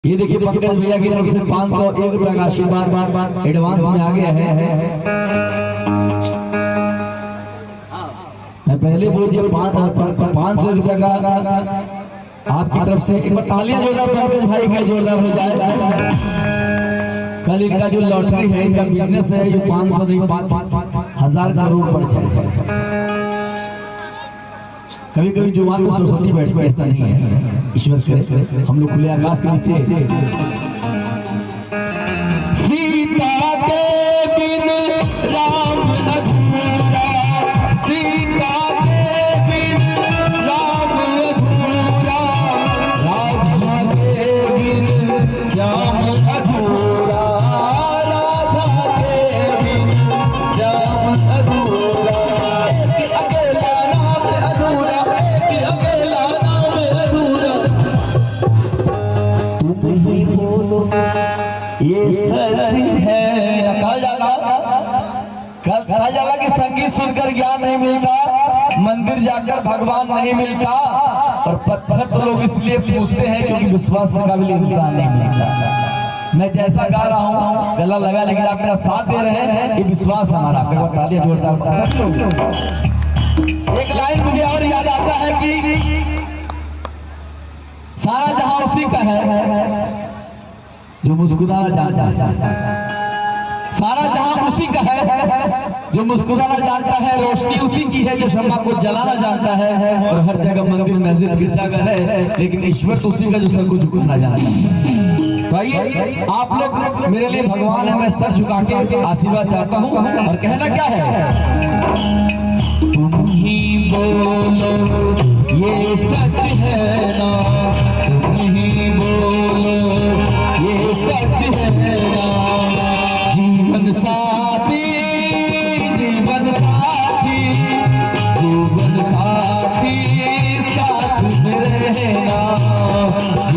ये देखिए पंकज भैया की तरफ से 501 रुपया का आशीर्वाद एडवांस में आ गया है। मैं पहले बोल दिया 500 रुपया का आपकी तरफ से। एक बार तालियां जोरदार पंकज भाई का जोरदार हो जाए। कल इनका जो लॉटरी है, इनका बिजनेस है, जो 500 नहीं 5,000 करोड़ बढ़ जाए। कभी कभी जुबान में सरस्वती बैठ पर ऐसा नहीं है। ईश्वर करे हम लोग खुले आकाश के नीचे। सीता के बिन राम अधूरा, सीता के बिन राम अधूरा, राधा के बिन श्याम अधूरा, राधा के बिन श्याम अधूरा। एक अकेला नाम अधूरा, एक अकेला नाम अधूरा। तुम ही बोलो ये सच है। कहा जाएगा कि संगीत सुनकर ज्ञान नहीं मिलता, मंदिर जाकर भगवान नहीं मिलता, और पत्थर तो लोग इसलिए पूछते हैं क्योंकि विश्वास से काबिल इंसान नहीं मिलता। मैं जैसा गा रहा हूँ गला लगा, लेकिन आप मेरा साथ दे रहे हैं, ये विश्वास हमारा। तालियां जोरदार सब लोग। एक लाइन मुझे और याद आता है कि सारा जहां उसी का है जो मुस्कुराना जानता है। सारा जहां उसी का है जो मुस्कुराना जानता है। रोशनी उसी की है जो शम्मा को जलाना जानता है। और हर जगह मंदिर मस्जिद गिरजाघर है, लेकिन ईश्वर तो उसी का जो सर को झुकाना जानता है। तो आइए आप लोग मेरे लिए भगवान है, मैं सर झुका के आशीर्वाद चाहता हूँ। और कहना क्या है, तुम ही बोलो ये सच है ना,